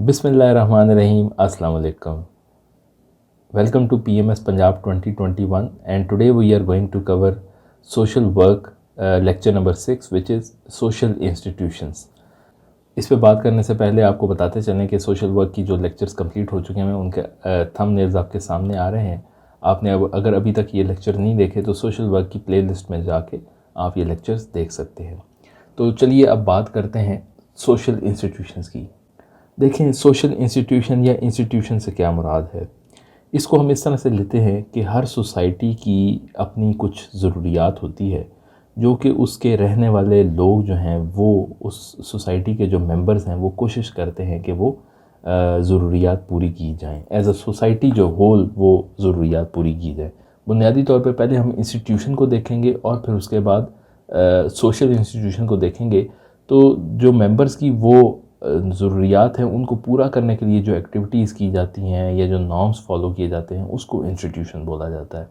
Bismillahirrahmanirrahim. Assalamu alaikum. Welcome to PMS Punjab 2021 and today we are going to cover social work lecture number 6 which is social institutions. इस पे बात करने से पहले आपको बताते चलें कि सोशल वर्क की जो लेक्चर्स कंप्लीट हो चुके हैं उनके थंबनेल्स आपके सामने आ रहे हैं। आपने अगर अभी तक ये लेक्चर नहीं देखे तो सोशल वर्क की प्लेलिस्ट में जाके आप ये लेक्चर्स देख सकते हैं। तो चलिए अब बात करते हैं सोशल इंस्टीट्यूशंस की। देखें, सोशल इंस्टीट्यूशन या इंस्टीट्यूशन से क्या मुराद है। इसको हम इस तरह से लेते हैं कि हर सोसाइटी की अपनी कुछ ज़रूरियात होती है जो कि उसके रहने वाले लोग जो हैं वो उस सोसाइटी के जो मेंबर्स हैं वो कोशिश करते हैं कि वो ज़रूरियात पूरी की जाएं। एज अ सोसाइटी जो होल वो ज़रूरियात पूरी की जाए। बुनियादी तौर पे पहले हम इंस्टीट्यूशन को देखेंगे और फिर उसके बाद सोशल इंस्टीट्यूशन को देखेंगे। तो जो मेंबर्स की वो ज़रूरियात हैं उनको पूरा करने के लिए जो एक्टिविटीज़ की जाती हैं या जो नॉर्म्स फॉलो किए जाते हैं उसको इंस्टीट्यूशन बोला जाता है।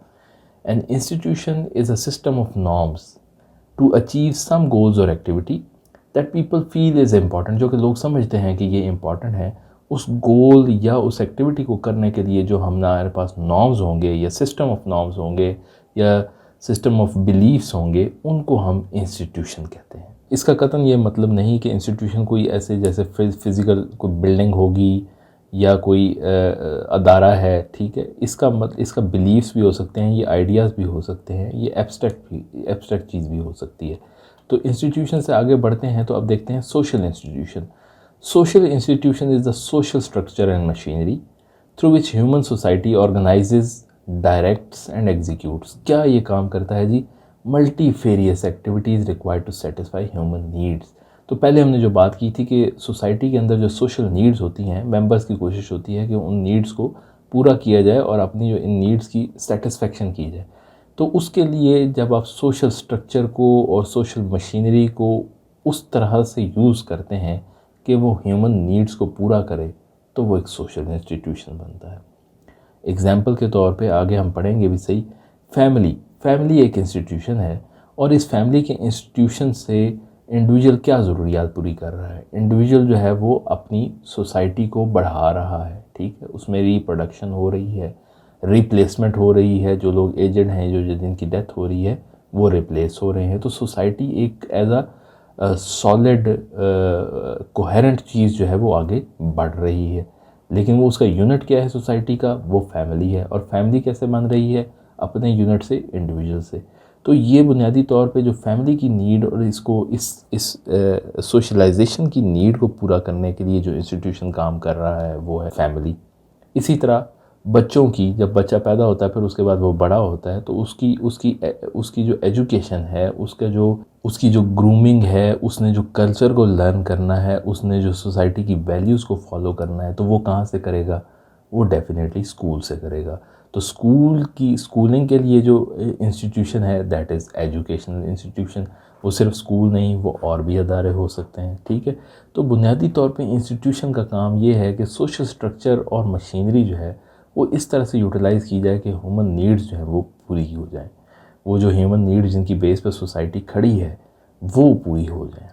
An institution is a system of norms to achieve some goals और activity that people feel is important, जो कि लोग समझते हैं कि ये इम्पॉर्टेंट है। उस गोल या उस एक्टिविटी को करने के लिए जो हमारे पास नॉर्म्स होंगे या सिस्टम ऑफ नॉर्म्स होंगे या सिस्टम ऑफ बिलीफ्स होंगे उनको हम इंस्टीट्यूशन कहते हैं। इसका कतन ये मतलब नहीं कि इंस्टीट्यूशन कोई ऐसे जैसे फिज़िकल कोई बिल्डिंग होगी या कोई अदारा है, ठीक है। इसका बिलीव्स भी हो सकते हैं, ये आइडियाज़ भी हो सकते हैं, ये एब्स्ट्रैक्ट चीज़ भी हो सकती है। तो इंस्टीट्यूशन से आगे बढ़ते हैं तो अब देखते हैं social institution. Social institution is the social structure and machinery through which human society organizes, directs and executes. क्या ये काम करता है जी? Multifarious activities required to satisfy human needs. तो पहले हमने जो बात की थी कि सोसाइटी के अंदर जो सोशल नीड्स होती हैं, मेंबर्स की कोशिश होती है कि उन नीड्स को पूरा किया जाए और अपनी जो इन नीड्स की सेटिस्फेक्शन की जाए। तो उसके लिए जब आप सोशल स्ट्रक्चर को और सोशल मशीनरी को उस तरह से यूज़ करते हैं कि वो ह्यूमन नीड्स को पूरा करे तो वो एक सोशल इंस्टीट्यूशन बनता है। एग्ज़ाम्पल के तौर पे आगे हम पढ़ेंगे भी सही। फैमिली एक इंस्टीट्यूशन है और इस फैमिली के इंस्टीट्यूशन से इंडिविजुअल क्या ज़रूरियात पूरी कर रहा है। इंडिविजुअल जो है वो अपनी सोसाइटी को बढ़ा रहा है, ठीक है। उसमें रिप्रोडक्शन हो रही है, रिप्लेसमेंट हो रही है। जो लोग एजेड हैं, जो जिनकी डेथ हो रही है वो रिप्लेस हो रहे हैं। तो सोसाइटी एक एज अ सॉलिड कोहेरेंट चीज़ जो है वो आगे बढ़ रही है। लेकिन वो उसका यूनिट क्या है सोसाइटी का? वो फैमिली है। और फैमिली कैसे बन रही है? अपने यूनिट से, इंडिविजुअल से। तो ये बुनियादी तौर पे जो फैमिली की नीड और इसको इस सोशलाइजेशन की नीड को पूरा करने के लिए जो इंस्टीट्यूशन काम कर रहा है वो है फैमिली। इसी तरह बच्चों की, जब बच्चा पैदा होता है फिर उसके बाद वो बड़ा होता है तो उसकी जो एजुकेशन है, उसकी जो ग्रूमिंग है, उसने जो कल्चर को लर्न करना है, उसने जो सोसाइटी की वैल्यूज़ को फॉलो करना है, तो वो कहाँ से करेगा? वो डेफिनेटली स्कूल से करेगा। तो स्कूलिंग के लिए जो इंस्टीट्यूशन है दैट इज़ एजुकेशनल इंस्टीट्यूशन। वो सिर्फ स्कूल नहीं, वो और भी अदारे हो सकते हैं, ठीक है। तो बुनियादी तौर पे इंस्टीट्यूशन का काम ये है कि सोशल स्ट्रक्चर और मशीनरी जो है वो इस तरह से यूटिलाइज़ की जाए कि ह्यूमन नीड्स जो है वो पूरी हो जाए। वो जो ह्यूमन नीड्स जिनकी बेस पर सोसाइटी खड़ी है वो पूरी हो जाए।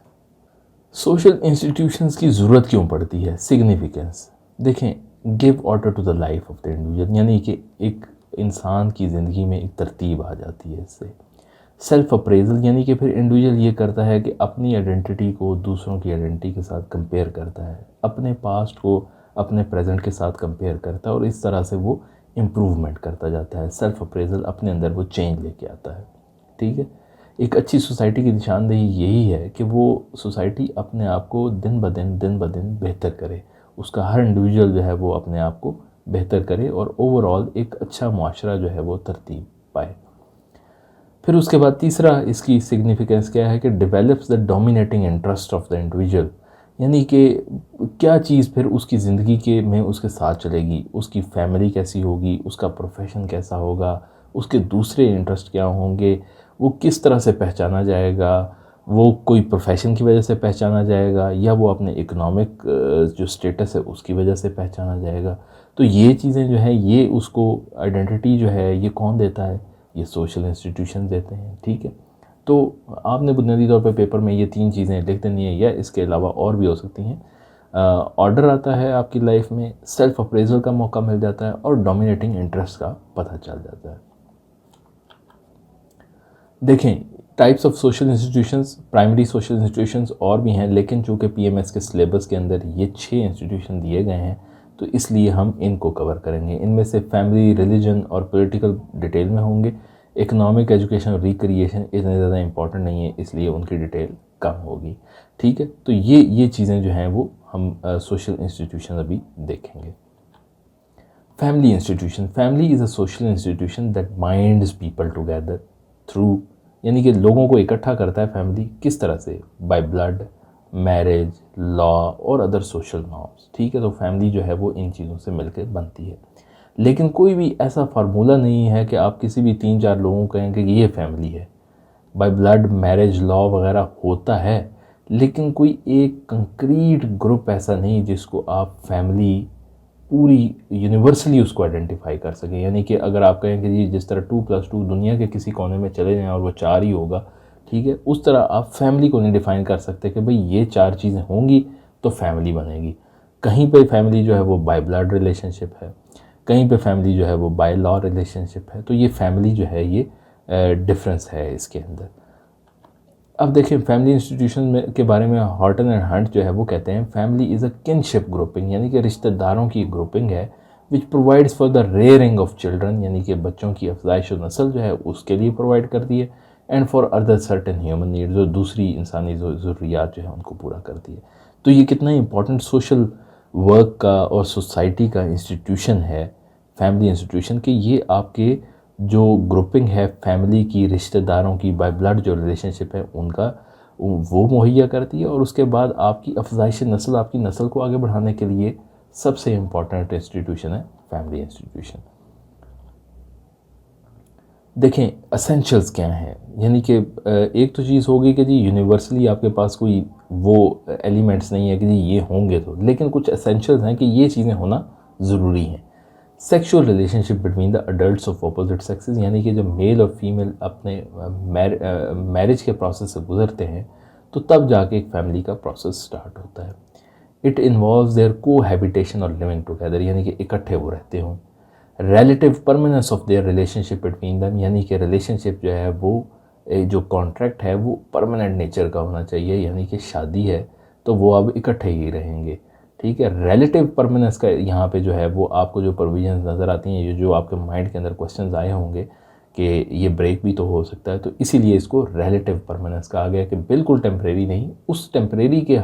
सोशल इंस्टीट्यूशंस की ज़रूरत क्यों पड़ती है? सिग्निफिकेंस देखें। Give order to the life of the individual, यानी कि एक इंसान की ज़िंदगी में एक तरतीब आ जाती है इससे। सेल्फ अप्रेजल, यानी कि फिर इंडिविजुअल ये करता है कि अपनी आइडेंटिटी को दूसरों की आइडेंटिटी के साथ कंपेयर करता है, अपने पास्ट को अपने प्रेजेंट के साथ कंपेयर करता है और इस तरह से वो इम्प्रूवमेंट करता जाता है। सेल्फ अप्रेजल अपने अंदर वो चेंज लेके आता है, ठीक है। एक अच्छी सोसाइटी की निशानदेही यही है कि वो सोसाइटी अपने आप को दिन ब दिन बेहतर करे। उसका हर इंडिविजुअल जो है वो अपने आप को बेहतर करे और ओवरऑल एक अच्छा मुआशरा जो है वो तरतीब पाए। फिर उसके बाद तीसरा इसकी सिग्निफिकेंस क्या है कि develops the dominating interest of the individual, यानी कि क्या चीज़ फिर उसकी ज़िंदगी के में उसके साथ चलेगी। उसकी फैमिली कैसी होगी, उसका प्रोफेशन कैसा होगा, उसके दूसरे इंटरेस्ट क्या होंगे, वो किस तरह से पहचाना जाएगा। वो कोई प्रोफेशन की वजह से पहचाना जाएगा या वो अपने इकोनॉमिक जो स्टेटस है उसकी वजह से पहचाना जाएगा। तो ये चीज़ें जो है ये उसको आइडेंटिटी जो है ये कौन देता है? ये सोशल इंस्टीट्यूशन देते हैं, ठीक है। तो आपने बुनियादी तौर पे पेपर में ये 3 चीज़ें लिख देनी है या इसके अलावा और भी हो सकती हैं। ऑर्डर आता है आपकी लाइफ में, सेल्फ अप्रेजल का मौका मिल जाता है और डोमिनेटिंग इंटरेस्ट का पता चल जाता है। देखें, types of social institutions, primary social institutions और भी हैं, लेकिन चूँकि पीएमएस के सिलेबस के अंदर ये 6 इंस्टीट्यूशन दिए गए हैं तो इसलिए हम इनको कवर करेंगे। इनमें से फैमिली, रिलीजन और पॉलिटिकल डिटेल में होंगे। इकोनॉमिक, एजुकेशन और रिक्रिएशन इतने ज़्यादा इंपॉर्टेंट नहीं है, इसलिए उनकी डिटेल कम होगी। ठीक है, तो ये चीज़ें जो हैं वो हम सोशल इंस्टीट्यूशन अभी देखेंगे। Family institution, family is a social institution that binds people together through, यानी कि लोगों को इकट्ठा करता है फैमिली, किस तरह से? बाय ब्लड, मैरिज, लॉ और अदर सोशल नॉर्म्स। ठीक है, तो फैमिली जो है वो इन चीज़ों से मिलकर बनती है। लेकिन कोई भी ऐसा फार्मूला नहीं है कि आप किसी भी 3-4 लोगों को कहेंगे कि ये फैमिली है। बाय ब्लड, मैरिज, लॉ वगैरह होता है, लेकिन कोई एक कंक्रीट ग्रुप ऐसा नहीं जिसको आप फैमिली पूरी यूनिवर्सली उसको आइडेंटिफाई कर सकें। यानी कि अगर आप कहें कि जी जिस तरह 2+2 दुनिया के किसी कोने में चले जाएं और वो 4 ही होगा, ठीक है, उस तरह आप फैमिली को नहीं डिफ़ाइन कर सकते कि भाई ये 4 चीज़ें होंगी तो फैमिली बनेगी। कहीं पे फैमिली जो है वो बाय ब्लड रिलेशनशिप है, कहीं पे फैमिली जो है वो बाय लॉ रिलेशनशिप है। तो ये फैमिली जो है ये डिफरेंस है इसके अंदर। अब देखिए, फैमिली इंस्टीट्यूशन में के बारे में हॉर्टन एंड हंट जो है वो कहते हैं family is a kinship grouping, यानी कि रिश्तेदारों की ग्रुपिंग है, which provides for the rearing of children, यानी कि बच्चों की अफजाइश और नस्ल जो है उसके लिए प्रोवाइड करती है, and for other certain human need, जो दूसरी इंसानी ज़रूरियात जो है उनको पूरा करती है। तो ये कितना इंपॉर्टेंट सोशल वर्क का और सोसाइटी का इंस्टीट्यूशन है फैमिली इंस्टीट्यूशन, कि ये आपके जो ग्रुपिंग है फैमिली की, रिश्तेदारों की, बाय ब्लड जो रिलेशनशिप है उनका, वो मुहैया करती है। और उसके बाद आपकी अफजाइश नस्ल, आपकी नस्ल को आगे बढ़ाने के लिए सबसे इम्पॉर्टेंट इंस्टीट्यूशन है फैमिली इंस्टीट्यूशन। देखें, असेंशियल्स क्या हैं, यानी कि एक तो चीज़ होगी कि जी यूनिवर्सली आपके पास कोई वो एलिमेंट्स नहीं है कि जी ये होंगे तो, लेकिन कुछ असेंशियल्स हैं कि ये चीज़ें होना ज़रूरी हैं। Sexual relationship between the adults of opposite sexes, यानी कि जब मेल और फीमेल अपने मैरिज के प्रोसेस से गुजरते हैं तो तब जाके एक फैमिली का प्रोसेस स्टार्ट होता है। इट इन्वॉल्व्स देयर को हैबिटेशन और लिविंग टुगेदर, यानी कि इकट्ठे वो रहते हों। Relative permanence of their relationship between them, यानी कि रिलेशनशिप जो है वो जो कॉन्ट्रैक्ट है वो परमानेंट नेचर का होना चाहिए, यानी कि शादी है तो वो अब इकट्ठे ही रहेंगे। ठीक है, रिलेटिव परमानेंस का यहाँ पे जो है वो आपको जो प्रोविजंस नज़र आती हैं, ये जो आपके माइंड के अंदर क्वेश्चंस आए होंगे कि ये ब्रेक भी तो हो सकता है, तो इसीलिए इसको रिलेटिव परमानेंस कहा गया कि बिल्कुल टेम्परेरी नहीं, उस टेम्परेरी के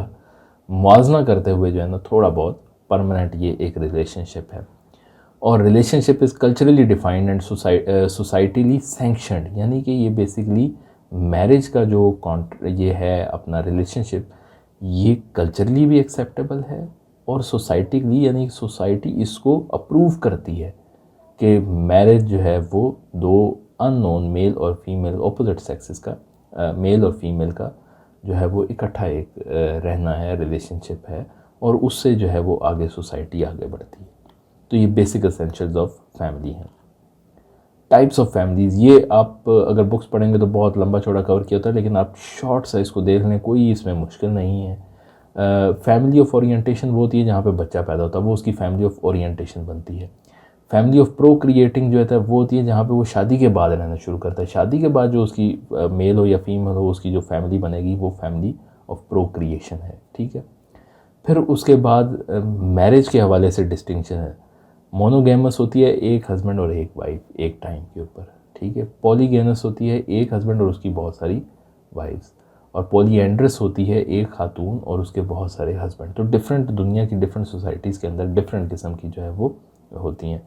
मुआवजा करते हुए जो है ना थोड़ा बहुत परमानेंट ये एक रिलेशनशिप है। और relationship is culturally defined and societally sanctioned, यानी कि ये बेसिकली मैरिज का जो ये है अपना रिलेशनशिप, ये कल्चरली भी एक्सेप्टेबल है और सोसाइटिकली, यानी सोसाइटी इसको अप्रूव करती है कि मैरिज जो है वो दो अननोन मेल और फीमेल ऑपोजिट सेक्सेस का, मेल और फीमेल का जो है वो इकट्ठा एक रहना है, रिलेशनशिप है, और उससे जो है वो आगे सोसाइटी आगे बढ़ती है। तो ये बेसिक एसेंशियल्स ऑफ फैमिली हैं। टाइप्स ऑफ फैमिलीज़, ये आप अगर बुक्स पढ़ेंगे तो बहुत लंबा चौड़ा कवर किया होता है, लेकिन आप शॉर्ट सा इसको देख लें, कोई इसमें मुश्किल नहीं है। फैमिली ऑफ ओरिएंटेशन वो होती है जहाँ पे बच्चा पैदा होता है, वो उसकी फैमिली ऑफ ओरिएंटेशन बनती है। फैमिली ऑफ प्रोक्रिएटिंग जो है वो होती है जहाँ पे वो शादी के बाद रहना शुरू करता है। शादी के बाद जो उसकी मेल हो या फीमेल हो, उसकी जो फैमिली बनेगी वो फैमिली ऑफ प्रोक्रिएशन है। ठीक है, फिर उसके बाद मैरिज के हवाले से डिस्टिंक्शन है। मोनोगेमस होती है एक हस्बैंड और एक वाइफ एक टाइम के ऊपर। ठीक है, पॉलीगेमस होती है एक हस्बैंड और उसकी बहुत सारी वाइफ्स। और पॉलीएंड्रस होती है एक खातून और उसके बहुत सारे हस्बैंड। तो डिफरेंट दुनिया की डिफरेंट सोसाइटीज़ के अंदर डिफरेंट किस्म की जो है वो होती हैं।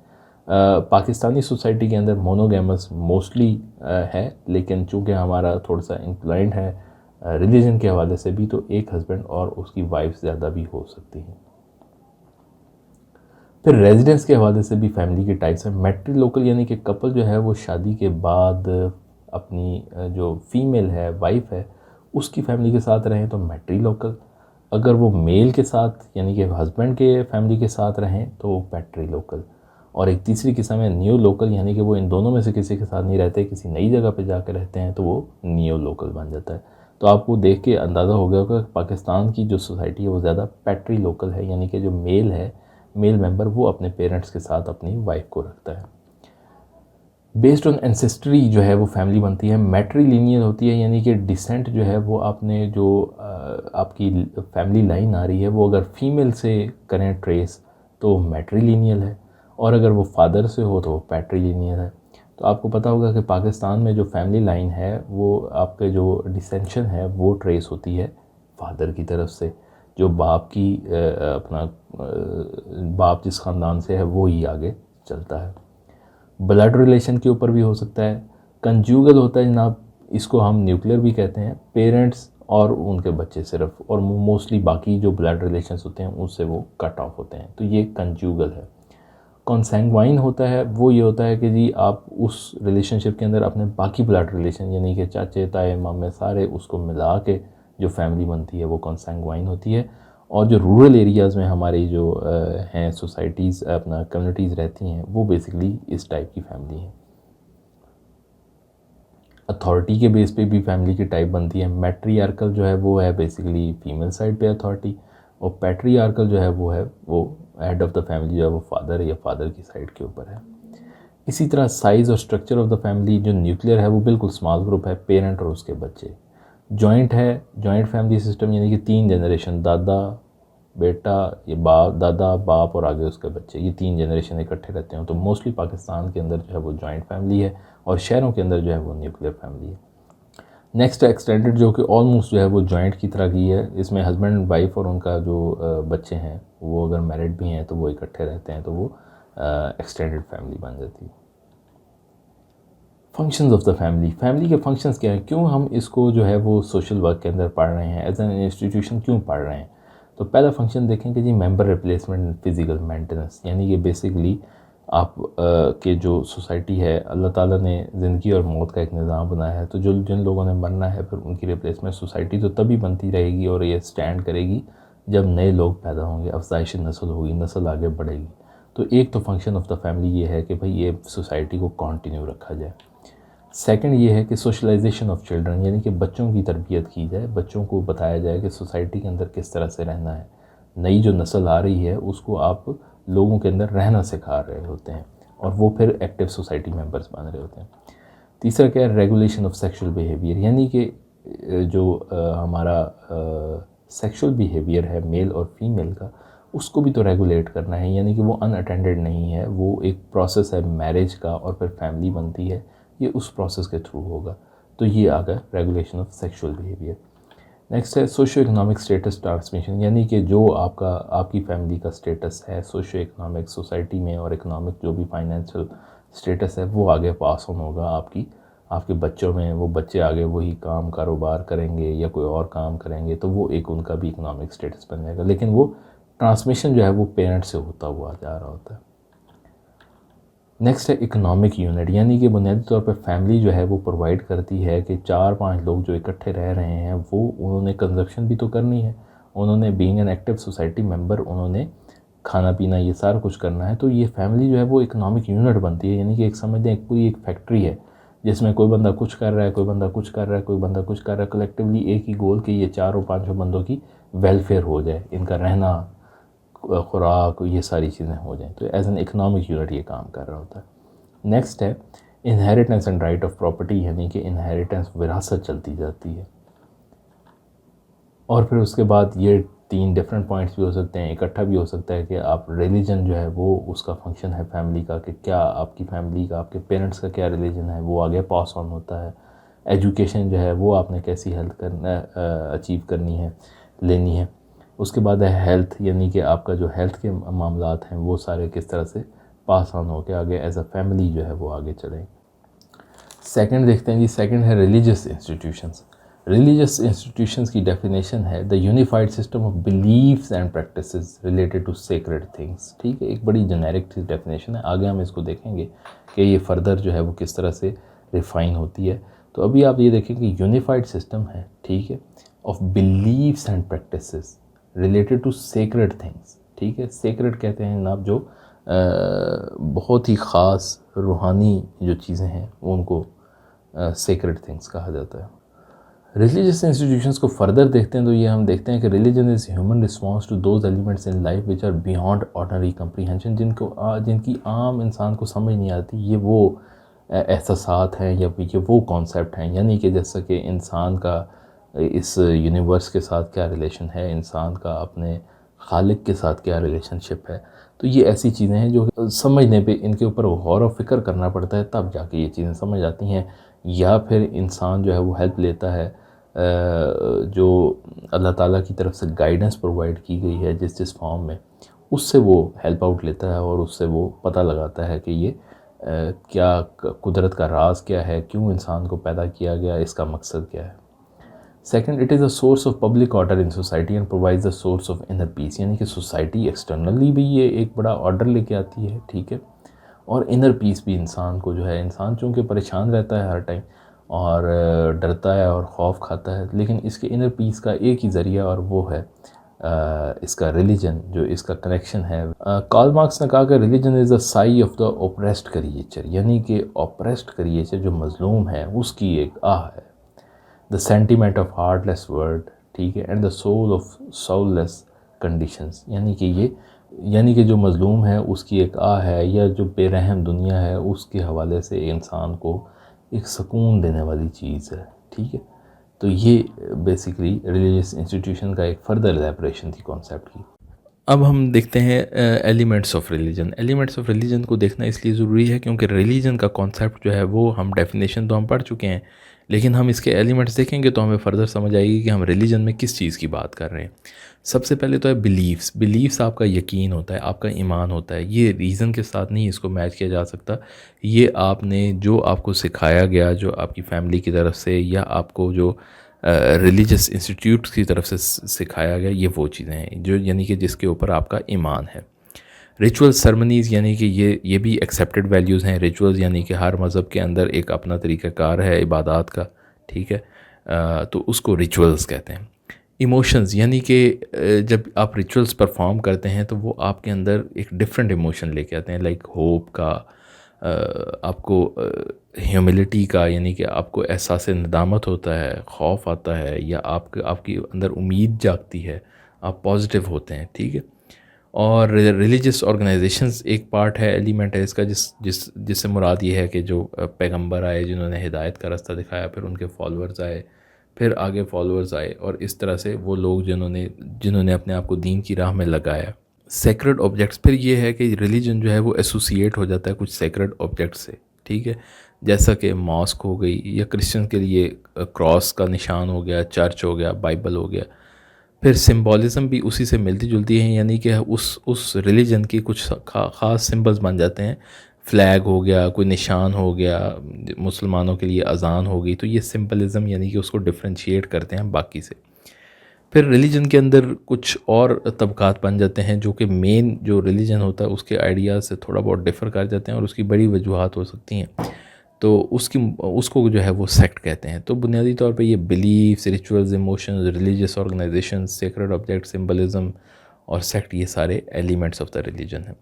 पाकिस्तानी सोसाइटी के अंदर मोनोगेमस मोस्टली है, लेकिन चूँकि हमारा थोड़ा सा इंक्लाइंड है रिलीजन के हवाले से भी, तो एक हस्बैंड और उसकी वाइफ ज़्यादा भी हो सकती हैं। फिर रेजिडेंस के हवाले से भी फैमिली के टाइप्स हैं। मैट्रिलोकल, यानी कि कपल जो है वो शादी के बाद अपनी जो फीमेल है, वाइफ है, उसकी फैमिली के साथ रहें तो मैट्रिलोकल। अगर वो मेल के साथ यानी कि हस्बैंड के फैमिली के साथ रहें तो वो पैट्रिलोकल। और एक तीसरी किस्म है न्यू लोकल, यानी कि वो इन दोनों में से किसी के साथ नहीं रहते, किसी नई जगह पे जाकर रहते हैं, तो वो नियो लोकल बन जाता है। तो आपको देख के अंदाज़ा हो गया होगा कि पाकिस्तान की जो सोसाइटी है वो ज़्यादा पैट्री लोकल है, यानी कि जो मेल है, मेल मेंबर वो अपने पेरेंट्स के साथ अपनी वाइफ को रखता है। बेस्ड ऑन एंसेस्ट्री जो है वो फैमिली बनती है। मैट्रीलिनियल होती है, यानी कि डिसेंट जो है वो आपने जो आपकी फैमिली लाइन आ रही है वो अगर फीमेल से करें ट्रेस तो मैट्रीलिनियल है, और अगर वो फादर से हो तो वो पैट्रीलिनियल है। तो आपको पता होगा कि पाकिस्तान में जो फैमिली लाइन है वो आपके जो डिसेंशन है वो ट्रेस होती है फादर की तरफ से, जो बाप की बाप जिस ख़ानदान से है वो ही आगे चलता है। ब्लड रिलेशन के ऊपर भी हो सकता है। कंज्यूगल होता है जनाब, इसको हम न्यूक्लियर भी कहते हैं, पेरेंट्स और उनके बच्चे सिर्फ, और मोस्टली बाकी जो ब्लड रिलेशंस होते हैं उससे वो कट ऑफ होते हैं, तो ये कंज्यूगल है। कॉन्सेंग्वाइन होता है, वो ये होता है कि जी आप उस रिलेशनशिप के अंदर अपने बाकी ब्लड रिलेशन यानी कि चाचे ताए मामे सारे उसको मिला के जो फैमिली बनती है वो कॉन्सेंग्वाइन होती है। और जो रूरल एरियाज़ में हमारी जो हैं सोसाइटीज़ अपना कम्युनिटीज़ रहती हैं वो बेसिकली इस टाइप की फैमिली हैं। अथॉरिटी के बेस पे भी फैमिली की टाइप बनती है। मैट्रियार्कल जो है वो है बेसिकली फीमेल साइड पे अथॉरिटी, और पैट्रियार्कल जो है वो हेड ऑफ़ द फैमिली जो है वो फादर या फादर की साइड के ऊपर है। इसी तरह साइज़ और स्ट्रक्चर ऑफ द फैमिली जो न्यूक्लियर है वो बिल्कुल स्मॉल ग्रुप है, पेरेंट और उसके बच्चे। जॉइंट है, जॉइंट फैमिली सिस्टम यानी कि 3 जनरेशन, दादा बेटा, ये बाप दादा बाप और आगे उसके बच्चे, ये 3 जनरेशन इकट्ठे रहते हैं। तो मोस्टली पाकिस्तान के अंदर जो है वो जॉइंट फैमिली है, और शहरों के अंदर जो है वो न्यूक्लियर फैमिली है। नेक्स्ट एक्सटेंडेड जो कि ऑलमोस्ट जो है वो जॉइंट की तरह की है, इसमें हस्बैंड एंड वाइफ और उनका जो बच्चे हैं वो अगर मैरिड भी हैं तो वो इकट्ठे रहते हैं, तो वो एक्सटेंडेड फैमिली बन जाती है। Functions of the family, family के फंक्शंस क्या हैं, क्यों हम इसको जो है वो सोशल वर्क के अंदर पढ़ रहे हैं, एज एन इंस्टीट्यूशन क्यों पढ़ रहे हैं। तो पहला फंक्शन देखें कि जी member replacement and physical maintenance, यानी कि बेसिकली आप के जो सोसाइटी है, अल्लाह ताला ने ज़िंदगी और मौत का एक निज़ाम बनाया है, तो जो जिन लोगों ने मरना है फिर उनकी रिप्लेसमेंट सोसाइटी तो तभी बनती रहेगी और ये स्टैंड करेगी जब नए लोग पैदा होंगे, अफजाइश नस्ल होगी, नस्ल आगे बढ़ेगी। तो एक तो फंक्शन ऑफ द फैमिली ये है कि भाई ये सोसाइटी को कंटिन्यू रखा जाए। सेकंड ये है कि सोशलाइजेशन ऑफ चिल्ड्रन, यानी कि बच्चों की तरबियत की जाए, बच्चों को बताया जाए कि सोसाइटी के अंदर किस तरह से रहना है। नई जो नस्ल आ रही है उसको आप लोगों के अंदर रहना सिखा रहे होते हैं, और वो फिर एक्टिव सोसाइटी मेंबर्स बन रहे होते हैं। तीसरा क्या है, रेगुलेशन ऑफ सेक्शुअल बिहेवियर, यानी कि जो हमारा सेक्शुअल बिहेवियर है मेल और फीमेल का, उसको भी तो रेगुलेट करना है, यानी कि वो अनअटेंडेड नहीं है, वो एक प्रोसेस है मैरिज का और फिर फैमिली बनती है, ये उस प्रोसेस के थ्रू होगा। तो ये आ गया regulation of sexual behaviour. Next है सोशियो इकोनॉमिक स्टेटस ट्रांसमिशन, यानी कि जो आपकी फैमिली का स्टेटस है सोशियो इकोनॉमिक सोसाइटी में, और इकोनॉमिक जो भी फाइनेंशियल स्टेटस है वो आगे पास ऑन होगा आपके बच्चों में। वो बच्चे आगे वही काम कारोबार करेंगे या कोई और काम करेंगे, तो वो एक उनका भी इकोनॉमिक स्टेटस बन जाएगा, लेकिन वो ट्रांसमिशन जो है वो पेरेंट्स से होता हुआ जा रहा होता है। नेक्स्ट है इकोनॉमिक यूनिट, यानी कि बुनियादी तौर पर फैमिली जो है वो प्रोवाइड करती है कि 4-5 लोग जो इकट्ठे रह रहे हैं वो उन्होंने कंजप्शन भी तो करनी है, उन्होंने being an active society member उन्होंने खाना पीना ये सारा कुछ करना है। तो ये फैमिली जो है वो इकोनॉमिक यूनिट बनती है, यानी कि एक समझ दें एक पूरी एक फैक्ट्री है जिसमें कोई बंदा कुछ कर रहा है, कोई बंदा कुछ कर रहा है, कोई बंदा कुछ कर रहा है, कलेक्टिवली एक ही गोल कि ये 4-5 बंदों की वेलफेयर हो जाए, इनका रहना खुराक ये सारी चीज़ें हो जाएं। तो एज एन इकनॉमिक यूनिट ये काम कर रहा होता है। नेक्स्ट है inheritance and right of property, यानी कि इनहेरिटेंस विरासत चलती जाती है। और फिर उसके बाद ये 3 डिफरेंट पॉइंट्स भी हो सकते हैं, इकट्ठा भी हो सकता है कि आप रिलीजन जो है वो उसका फंक्शन है फैमिली का, कि क्या आपकी फैमिली का आपके पेरेंट्स का क्या रिलीजन है वो आगे पास ऑन होता है। एजुकेशन जो है वो आपने कैसी अचीव करनी है, लेनी है। उसके बाद है हेल्थ, यानी कि आपका जो हेल्थ के मामलात हैं वो सारे किस तरह से पास ऑन होकर आगे एज अ फैमिली जो है वो आगे चलें। सेकंड देखते हैं जी, सेकंड है रिलीजियस इंस्टीट्यूशंस। रिलीजियस इंस्टीट्यूशंस की डेफिनेशन है the unified system of beliefs and practices related to sacred things. ठीक है, एक बड़ी जेनेरिक डेफिनेशन है, आगे हम इसको देखेंगे कि ये फर्दर जो है वो किस तरह से रिफाइन होती है। तो अभी आप ये देखें कि यूनिफाइड सिस्टम है, ठीक है, of beliefs and practices related to sacred things. ठीक है, सेक्रेड कहते हैं जनाब जो बहुत ही ख़ास रूहानी जो चीज़ें हैं उनको सेक्रेड थिंग्स कहा जाता है। रिलीजियस इंस्टीट्यूशंस को फर्दर देखते हैं तो ये हम देखते हैं कि religion is human response to those elements in life which are beyond ordinary comprehension, जिनकी आम इंसान को समझ नहीं आती। ये वो एहसासात हैं या ये वो कॉन्सेप्ट हैं, यानी कि जैसा कि इंसान का इस यूनिवर्स के साथ क्या रिलेशन है, इंसान का अपने खालिक के साथ क्या रिलेशनशिप है। तो ये ऐसी चीज़ें हैं जो समझने पे इनके ऊपर गौर व फिक्र करना पड़ता है, तब जाके ये चीज़ें समझ आती हैं। या फिर इंसान जो है वो हेल्प लेता है, जो अल्लाह ताला की तरफ से गाइडेंस प्रोवाइड की गई है जिस जिस फॉर्म में, उससे वो हेल्प आउट लेता है और उससे वो पता लगाता है कि ये क्या कुदरत का राज क्या है, क्यों इंसान को पैदा किया गया, इसका मकसद क्या है। Second, it is a source of public order in society and provides the source of inner peace, यानी कि सोसाइटी एक्सटर्नली भी ये एक बड़ा ऑर्डर लेके आती है, ठीक है, और इनर पीस भी इंसान को जो है, इंसान चूँकि परेशान रहता है हर टाइम और डरता है और खौफ खाता है, लेकिन इसके इनर पीस का एक ही ज़रिया और वो है इसका रिलीजन, जो इसका कनेक्शन है। कार्ल मार्क्स ने कहा कि religion is the sigh of the oppressed creature, यानी कि ओप्रेस्ड क्रिएचर जो मज़लूम है उसकी एक आह है। The sentiment of heartless world, ठीक है, and the soul of soulless conditions, यानी कि जो मज़लूम है उसकी एक आह है, या जो बेरहम दुनिया है उसके हवाले से इंसान को एक सुकून देने वाली चीज़ है, ठीक है। तो ये बेसिकली रिलीजियस इंस्टीट्यूशन का एक फर्दर एलेबरेशन थी कॉन्सेप्ट की। अब हम देखते हैं elements of religion. Elements of religion को देखना इसलिए ज़रूरी है क्योंकि रिलीजन का कॉन्सेप्ट जो है वो हम डेफिनेशन तो हम पढ़ चुके हैं, लेकिन हम इसके एलिमेंट्स देखेंगे तो हमें फ़र्दर समझ आएगी कि हम रिलीजन में किस चीज़ की बात कर रहे हैं। सबसे पहले तो है बिलीव्स आपका यकीन होता है, आपका ईमान होता है। ये रीज़न के साथ नहीं इसको मैच किया जा सकता। ये आपने जो आपको सिखाया गया, जो आपकी फैमिली की तरफ से या आपको जो रिलीजियस इंस्टीट्यूट्स की तरफ से सिखाया गया, ये वो चीज़ें हैं जो, यानी कि जिसके ऊपर आपका ईमान है। रिचुअल सरमनीज़, यानी कि ये भी एक्सेप्टेड वैल्यूज़ हैं। रिचुअल्स यानी कि हर मज़हब के अंदर एक अपना तरीक़ाकार है इबादत का, ठीक है, तो उसको रिचुअल्स कहते हैं। इमोशंस, यानी कि जब आप रिचुअल्स परफॉर्म करते हैं तो वो आपके अंदर एक डिफरेंट इमोशन लेके आते हैं, लाइक होप का, आपको ह्यूमिलिटी का, यानी कि आपको एहसास नदामत होता है, खौफ आता है, या आपकी अंदर उम्मीद जागती है, आप पॉजिटिव होते हैं, ठीक है। और रिलीजियस ऑर्गेनाइजेशंस एक पार्ट है, एलिमेंट है इसका, जिससे मुराद ये है कि जो पैगंबर आए जिन्होंने हिदायत का रास्ता दिखाया, फिर उनके फॉलोअर्स आए, फिर आगे फॉलोअर्स आए, और इस तरह से वो लोग जिन्होंने अपने आप को दीन की राह में लगाया। सेक्रेड ऑब्जेक्ट्स, फिर ये है कि रिलीजन जो है वो एसोसिएट हो जाता है कुछ सेक्रेड ऑब्जेक्ट से, ठीक है, जैसा कि मॉस्क हो गई, या क्रिश्चियन के लिए क्रॉस का निशान हो गया, चर्च हो गया, बाइबल हो गया। फिर सिंबॉलिज़म भी उसी से मिलती जुलती है, यानी कि उस रिलीजन की कुछ ख़ास सिंबल्स बन जाते हैं। फ्लैग हो गया, कोई निशान हो गया, मुसलमानों के लिए अज़ान हो गई, तो ये सिंबलिज़म यानी कि उसको डिफ्रेंशिएट करते हैं बाकी से। फिर रिलीजन के अंदर कुछ और तबक़ात बन जाते हैं जो कि मेन जो रिलीजन होता है उसके आइडियाज़ से थोड़ा बहुत डिफ़र कर जाते हैं, और उसकी बड़ी वजूहात हो सकती हैं, तो उसको जो है वो सेक्ट कहते हैं। तो बुनियादी तौर पे ये beliefs, rituals, emotions, religious organisation, sacred object, symbolism और सेक्ट, ये सारे एलिमेंट्स ऑफ द रिलीजन हैं।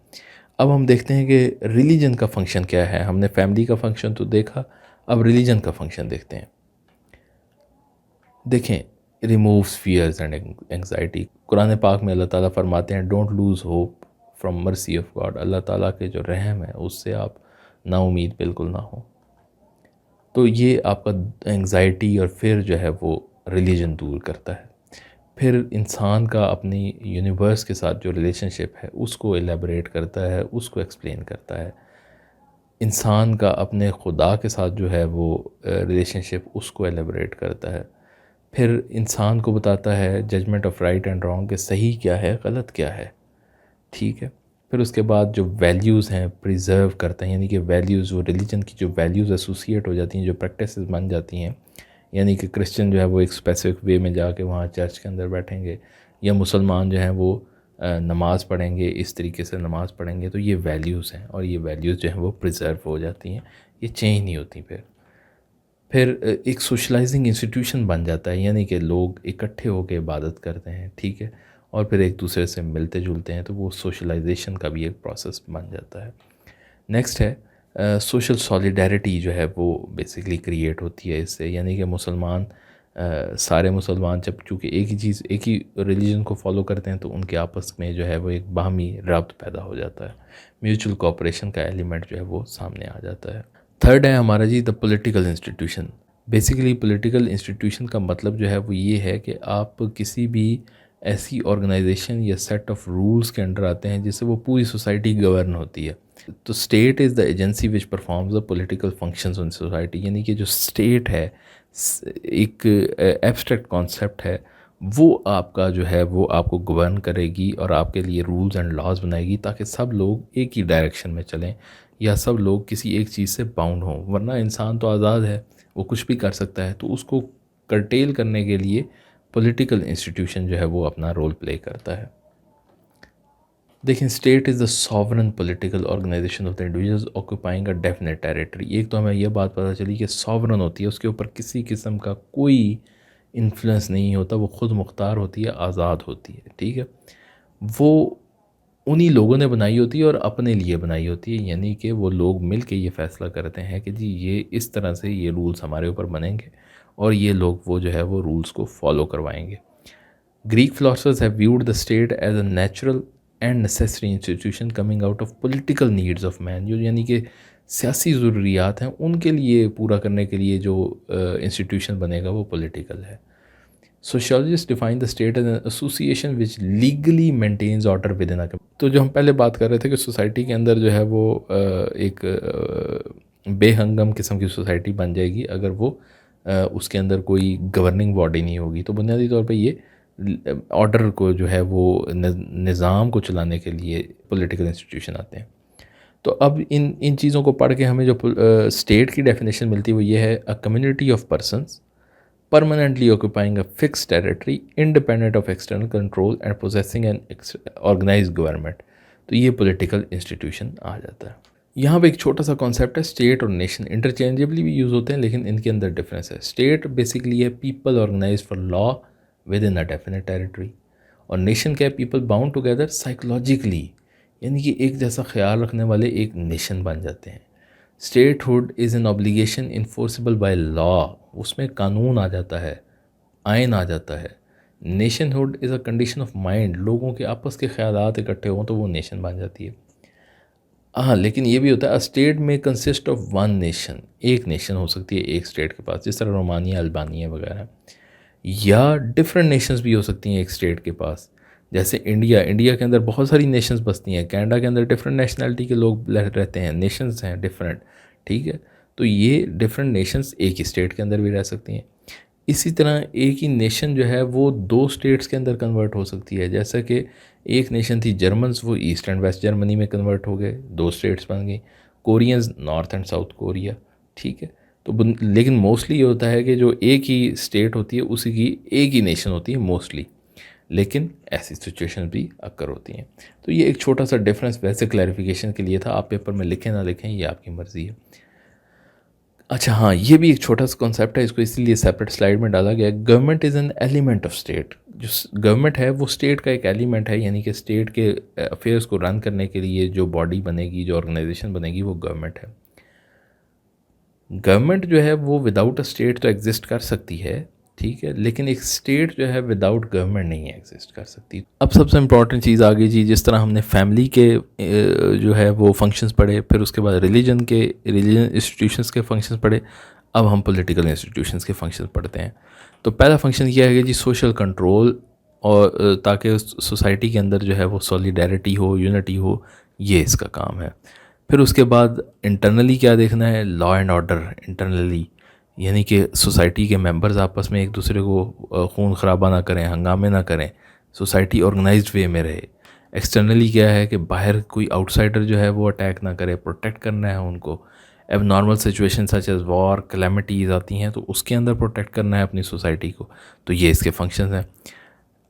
अब हम देखते हैं कि रिलीजन का फंक्शन क्या है। हमने फैमिली का फंक्शन तो देखा, अब रिलीजन का फंक्शन देखते हैं। देखें, रिमूव्स फियर्स एंड एंग्जाइटी। कुरान पाक में अल्लाह ताला फरमाते हैं, don't lose hope from mercy of God. अल्लाह ताला के जो रहम है उससे आप ना उम्मीद बिल्कुल ना हो। तो ये आपका एंग्ज़ाइटी और फिर जो है वो रिलीजन दूर करता है। फिर इंसान का अपनी यूनिवर्स के साथ जो रिलेशनशिप है उसको एलेबरेट करता है, उसको एक्सप्लेन करता है। इंसान का अपने खुदा के साथ जो है वो रिलेशनशिप, उसको एलेबरेट करता है। फिर इंसान को बताता है judgement of right and wrong, कि सही क्या है, गलत क्या है, ठीक है। फिर उसके बाद जो वैल्यूज़ हैं प्रिजर्व करते हैं, यानी कि वैल्यूज़, वो रिलीजन की जो वैल्यूज़ एसोसिएट हो जाती हैं, जो प्रैक्टिस बन जाती हैं, यानी कि क्रिश्चियन जो है वो एक स्पेसिफिक वे में जाके वहाँ चर्च के अंदर बैठेंगे, या मुसलमान जो हैं वो नमाज़ पढ़ेंगे, इस तरीके से नमाज़ पढ़ेंगे। तो ये वैल्यूज़ हैं, और ये वैल्यूज़ जो हैं वो प्रिजर्व हो जाती हैं, ये चेंज नहीं होती। फिर एक सोशलाइजिंग इंस्टीट्यूशन बन जाता है, यानी कि लोग इकट्ठे होकर इबादत करते हैं, ठीक है, और फिर एक दूसरे से मिलते जुलते हैं, तो वो सोशलाइजेशन का भी एक प्रोसेस बन जाता है। नेक्स्ट है सोशल सॉलिडारिटी, जो है वो बेसिकली क्रिएट होती है इससे, यानी कि मुसलमान सारे मुसलमान जब चूँकि एक ही चीज़ एक ही रिलीजन को फॉलो करते हैं तो उनके आपस में जो है वो एक बाहमी रब्त पैदा हो जाता है, म्यूचुअल कोऑपरेशन का एलिमेंट जो है वो सामने आ जाता है। थर्ड है हमारा जी the political institution. Basically political institution का मतलब जो है वो ये है कि आप किसी भी ऐसी ऑर्गेनाइजेशन या सेट ऑफ रूल्स के अंडर आते हैं जिससे वो पूरी सोसाइटी गवर्न होती है। तो state is the agency which performs the political functions in society, यानी कि जो स्टेट है एक एब्स्ट्रैक्ट कॉन्सेप्ट है, वो आपका जो है वो आपको गवर्न करेगी और आपके लिए रूल्स एंड लॉज बनाएगी ताकि सब लोग एक ही डायरेक्शन में चलें या सब लोग किसी एक चीज़ से बाउंड हों। वरना इंसान तो आज़ाद है, वो कुछ भी कर सकता है, तो उसको कर्टेल करने के लिए पॉलिटिकल इंस्टीट्यूशन जो है वो अपना रोल प्ले करता है। देखें, state is the sovereign political organisation of the individuals occupying a definite territory. एक तो हमें यह बात पता चली कि सॉवरन होती है, उसके ऊपर किसी किस्म का कोई इन्फ्लुएंस नहीं होता, वो ख़ुद मुख्तार होती है, आज़ाद होती है, ठीक है। वो उन्हीं लोगों ने बनाई होती है और अपने लिए बनाई होती है, यानी कि वो लोग मिल के ये फ़ैसला करते हैं कि जी ये इस तरह से ये रूल्स हमारे ऊपर बनेंगे और ये लोग वो जो है वो रूल्स को फॉलो करवाएंगे। Greek philosophers have viewed the state as a natural and necessary institution coming out of political needs of man, जो यानी कि सियासी ज़रूरियात हैं उनके लिए पूरा करने के लिए जो इंस्टीट्यूशन बनेगा वो पॉलिटिकल है। Sociologists define the state as an association which legally maintains order within a community। तो जो हम पहले बात कर रहे थे कि सोसाइटी के अंदर जो है वो एक बेहंगम किस्म की सोसाइटी बन जाएगी अगर वो उसके अंदर कोई गवर्निंग बॉडी नहीं होगी। तो बुनियादी तौर पे ये ऑर्डर को जो है वो निज़ाम को चलाने के लिए पॉलिटिकल इंस्टीट्यूशन आते हैं। तो अब इन चीज़ों को पढ़ के हमें जो स्टेट की डेफिनेशन मिलती है वो ये है, a community of persons permanently occupying a fixed territory independent of external control and possessing an organized government। तो ये पॉलिटिकल इंस्टीट्यूशन आ जाता है। यहाँ पे एक छोटा सा कॉन्सेप्ट है, स्टेट और नेशन इंटरचेंजेबली भी यूज़ होते हैं लेकिन इनके अंदर डिफरेंस है। स्टेट बेसिकली है people organise for law within a definite territory, और नेशन क्या है, पीपल बाउंड टुगेदर साइकोलॉजिकली, यानी कि एक जैसा ख्याल रखने वाले एक नेशन बन जाते हैं। Statehood is an obligation enforceable by law, उसमें कानून आ जाता है, आइन आ जाता है। Nationhood is a condition of mind, लोगों के आपस के ख्यालात इकट्ठे हों तो वो नेशन बन जाती है। हाँ, लेकिन ये भी होता है, स्टेट में कंसिस्ट ऑफ वन नेशन, एक नेशन हो सकती है एक स्टेट के पास, जिस तरह रोमानिया, अल्बानिया वगैरह, या डिफरेंट नेशंस भी हो सकती हैं एक स्टेट के पास। जैसे इंडिया के अंदर बहुत सारी नेशंस बसती हैं, कनाडा के अंदर डिफरेंट नेशनलिटी के लोग रहते हैं, नेशंस हैं डिफरेंट, ठीक है। तो ये डिफरेंट नेशंस एक ही स्टेट के अंदर भी रह सकती हैं। इसी तरह एक ही नेशन जो है वो दो स्टेट्स के अंदर कन्वर्ट हो सकती है। जैसा कि एक नेशन थी जर्मन्स, वो ईस्ट एंड वेस्ट जर्मनी में कन्वर्ट हो गए, दो स्टेट्स बन गई। Koreans north and south Korea, ठीक है। तो लेकिन मोस्टली ये होता है कि जो एक ही स्टेट होती है उसी की एक ही नेशन होती है मोस्टली, लेकिन ऐसी सिचुएशन भी अक्कर होती हैं। तो ये एक छोटा सा डिफरेंस वैसे क्लैरिफिकेशन के लिए था, आप पेपर में लिखें ना लिखें ये आपकी मर्ज़ी है। अच्छा हाँ, ये भी एक छोटा सा कॉन्सेप्ट है, इसको इसीलिए सेपरेट स्लाइड में डाला गया है। Government is an element of state, जो गवर्नमेंट है वो स्टेट का एक एलिमेंट है, यानी कि स्टेट के अफेयर्स को रन करने के लिए जो बॉडी बनेगी, जो ऑर्गेनाइजेशन बनेगी वो गवर्नमेंट है। गवर्नमेंट जो है वो विदाउट अ स्टेट तो एग्जिस्ट कर सकती है, ठीक है, लेकिन एक स्टेट जो है विदाउट गवर्नमेंट नहीं एग्जिस्ट कर सकती। अब सबसे इम्पॉर्टेंट चीज़ आ गई जी, जिस तरह हमने फैमिली के जो है वो फंक्शंस पढ़े, फिर उसके बाद रिलीजन इंस्टीट्यूशंस के फंक्शंस पढ़े, अब हम पॉलिटिकल इंस्टीट्यूशंस के फंक्शंस पढ़ते हैं। तो पहला फंक्शन यह है कि जी सोशल कंट्रोल, और ताकि सोसाइटी के अंदर जो है वो सॉलिडेरिटी हो, यूनिटी हो, ये इसका काम है। फिर उसके बाद इंटरनली क्या देखना है, लॉ एंड ऑर्डर इंटरनली, यानी कि सोसाइटी के मेंबर्स आपस में एक दूसरे को खून खराबा ना करें, हंगामे ना करें, सोसाइटी ऑर्गेनाइज्ड वे में रहे। एक्सटर्नली क्या है कि बाहर कोई आउटसाइडर जो है वो अटैक ना करे, प्रोटेक्ट करना है उनको। अब normal situation such as war, calamities आती हैं तो उसके अंदर प्रोटेक्ट करना है अपनी सोसाइटी को, तो ये इसके फंक्शन हैं।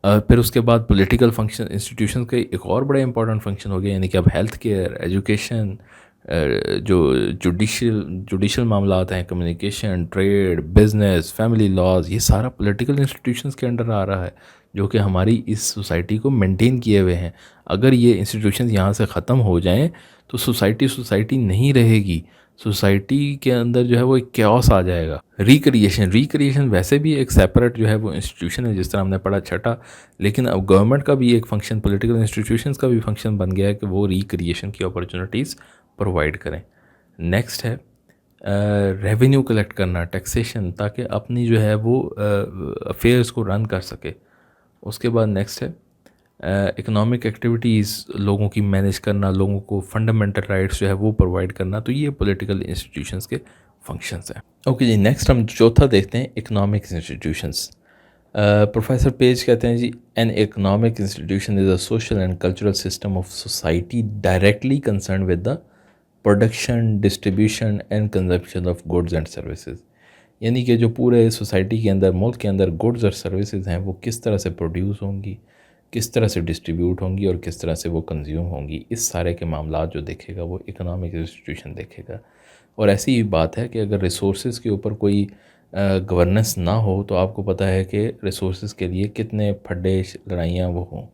फिर उसके बाद पॉलिटिकल फंक्शन इंस्टीट्यूशन के एक और बड़ा इंपॉर्टेंट फंक्शन हो गया, यानी कि अब हेल्थ केयर, एजुकेशन, जो जुडिशल मामलात हैं, communication, trade, business, family laws, ये सारा पॉलिटिकल इंस्टीट्यूशंस के अंडर आ रहा है, जो कि हमारी इस सोसाइटी को मेंटेन किए हुए हैं। अगर ये इंस्टीट्यूशंस यहाँ से ख़त्म हो जाएं तो सोसाइटी नहीं रहेगी। सोसाइटी के अंदर जो है वो एक कैओस आ जाएगा। रिक्रिएशन वैसे भी एक सेपरेट जो है वो इंस्टीट्यूशन है, जिस तरह हमने पढ़ा छठा, लेकिन अब गवर्नमेंट का भी एक फंक्शन, पॉलिटिकल इंस्टीट्यूशंस का भी फंक्शन बन गया है कि वो रिक्रिएशन की अपॉर्चुनिटीज़ प्रोवाइड करें। नेक्स्ट है रेवेन्यू कलेक्ट करना, टैक्सेशन, ताकि अपनी जो है वो अफेयर्स को रन कर सके। उसके बाद नेक्स्ट है इकोनॉमिक एक्टिविटीज़ लोगों की मैनेज करना, लोगों को फंडामेंटल राइट्स जो है वो प्रोवाइड करना। तो ये पॉलिटिकल इंस्टीट्यूशंस के फंक्शंस हैं। ओके जी, नेक्स्ट हम चौथा देखते हैं, इकोनॉमिक इंस्टीट्यूशंस। प्रोफेसर पेज कहते हैं जी, an economic institution is a social and cultural system of society directly concern with the production, distribution and consumption of goods and services. यानी कि जो पूरे सोसाइटी के अंदर, मुल्क के अंदर गुड्स और सर्विसेज हैं वो किस तरह से प्रोड्यूस होंगी, किस तरह से डिस्ट्रीब्यूट होंगी और किस तरह से वो कंज्यूम होंगी, इस सारे के मामला जो देखेगा वो इकोनॉमिक इंस्टीट्यूशन देखेगा। और ऐसी ही बात है कि अगर रिसोर्स के ऊपर कोई गवर्नेंस ना हो तो आपको पता है कि रिसोर्स के लिए कितने फड्डे लड़ाइयाँ वो हों।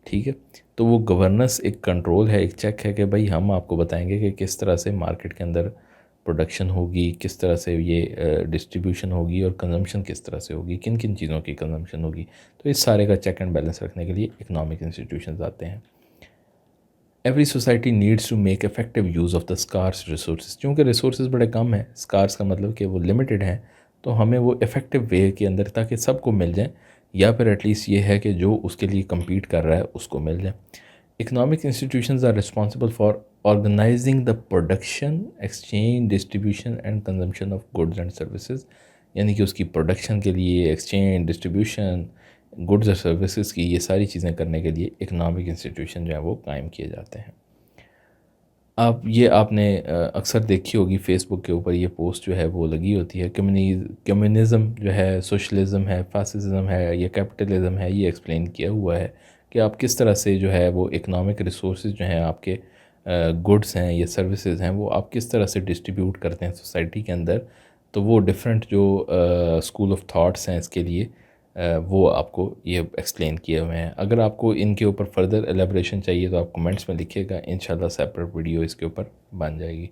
ठीक है, तो वो गवर्नेंस एक कंट्रोल है, एक चेक है कि भाई हम आपको बताएंगे कि किस तरह से मार्केट के अंदर प्रोडक्शन होगी, किस तरह से ये डिस्ट्रीब्यूशन होगी और कंजम्पशन किस तरह से होगी, किन किन चीज़ों की कंजम्पशन होगी। तो इस सारे का चेक एंड बैलेंस रखने के लिए इकोनॉमिक इंस्टीट्यूशंस आते हैं। Every society needs to make effective use of the scarce resource. क्योंकि रिसोर्स बड़े कम हैं, स्कार्स का मतलब कि वो लिमिटेड हैं, तो हमें वो इफ़ेक्टिव वे के अंदर ताकि सबको मिल जाए, या फिर एटलीस्ट ये है कि जो उसके लिए कम्पीट कर रहा है उसको मिल जाए। Economic institutions are responsible for organising the production, exchange, distribution and consumption of goods and services. यानी कि उसकी प्रोडक्शन के लिए, एक्सचेंज, डिस्ट्रीब्यूशन, गुड्स और सर्विसेज की ये सारी चीज़ें करने के लिए इकोनॉमिक इंस्टीट्यूशन जो है वो कायम किए जाते हैं। आप ये आपने अक्सर देखी होगी फेसबुक के ऊपर ये पोस्ट जो है वो लगी होती है, कम्युनिज़म जो है, सोशलिज़म है, फासिज़म है या कैपिटलिज़म है, ये एक्सप्लेन किया हुआ है कि आप किस तरह से जो है वो इकोनॉमिक रिसोर्स जो हैं आपके, गुड्स हैं या सर्विसेज हैं, वो आप किस तरह से डिस्ट्रीब्यूट करते हैं सोसाइटी के अंदर। तो वो डिफरेंट जो स्कूल ऑफ थाट्स हैं इसके लिए, वो आपको ये एक्सप्लेन किए हुए हैं। अगर आपको इनके ऊपर फर्दर एलेब्रेशन चाहिए तो आप कमेंट्स में लिखिएगा, इंशाल्लाह सेपरेट वीडियो इसके ऊपर बन जाएगी।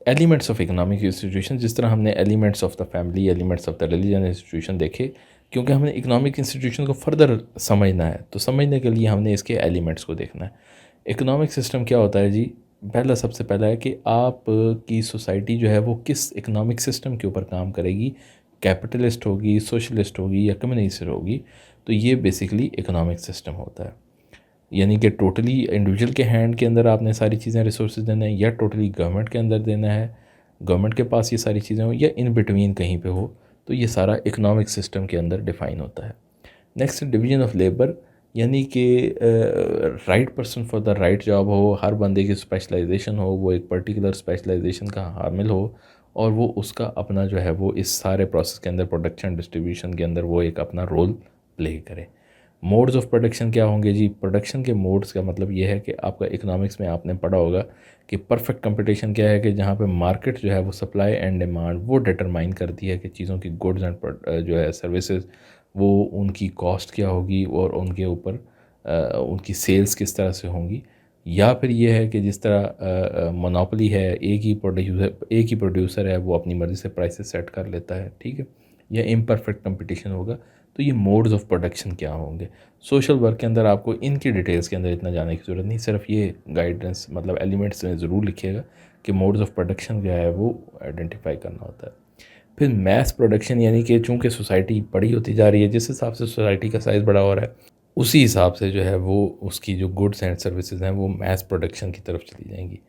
एलिमेंट्स ऑफ इकोनॉमिक इंस्टीट्यूशन, जिस तरह हमने elements of the family, elements of the religion institution देखे, क्योंकि हमने इकोनॉमिक इंस्टीट्यूशन को फर्दर समझना है तो समझने के लिए हमने इसके एलिमेंट्स को देखना है। इकोनॉमिक सिस्टम क्या होता है जी? सबसे पहला है कि आप की सोसाइटी जो है वो किस इकोनॉमिक सिस्टम के ऊपर काम करेगी, कैपिटलिस्ट होगी, सोशलिस्ट होगी या कम्युनिस्ट होगी। तो ये बेसिकली इकोनॉमिक सिस्टम होता है। यानी कि टोटली इंडिविजुअल के हैंड के अंदर आपने सारी चीज़ें, रिसोर्सेज देना है, या टोटली गवर्नमेंट के अंदर देना है, गवर्नमेंट के पास ये सारी चीज़ें हो, या इन बिटवीन कहीं पे हो। तो ये सारा इकोनॉमिक सिस्टम के अंदर डिफ़ाइन होता है। नेक्स्ट, डिवीजन ऑफ लेबर, यानी कि right person for the right job हो, हर बंदे की स्पेशलाइजेशन हो, वो एक पर्टिकुलर स्पेशलाइजेशन का हामिल हो और वो उसका अपना जो है वो इस सारे प्रोसेस के अंदर, प्रोडक्शन डिस्ट्रीब्यूशन के अंदर वो एक अपना रोल प्ले करे। मोड्स ऑफ प्रोडक्शन क्या होंगे जी? प्रोडक्शन के मोड्स का मतलब ये है कि आपका इकोनॉमिक्स में आपने पढ़ा होगा कि परफेक्ट कंपटीशन क्या है, कि जहाँ पे मार्केट जो है वो सप्लाई एंड डिमांड वो डिटरमाइन करती है कि चीज़ों की गुड्स एंड जो है सर्विसेज, वो उनकी कॉस्ट क्या होगी और उनके ऊपर उनकी सेल्स किस तरह से होंगी। या फिर ये है कि जिस तरह मोनोपोली है, एक ही प्रोड्यूसर है, वो अपनी मर्ज़ी से प्राइसेस सेट कर लेता है, ठीक है, या इम्परफेक्ट कंपटीशन होगा। तो ये मोड्स ऑफ प्रोडक्शन क्या होंगे? सोशल वर्क के अंदर आपको इनकी डिटेल्स के अंदर इतना जाने की ज़रूरत नहीं, सिर्फ ये गाइडेंस मतलब एलिमेंट्स में ज़रूर लिखिएगा कि मोड्स ऑफ प्रोडक्शन क्या है वो आइडेंटिफाई करना होता है। फिर मैस प्रोडक्शन, यानी कि चूँकि सोसाइटी बड़ी होती जा रही है, जिस हिसाब से सोसाइटी का साइज़ बड़ा हो रहा है, उसी हिसाब से जो है वो उसकी जो गुड्स एंड सर्विसेज हैं वो मैस प्रोडक्शन की तरफ चली जाएंगी।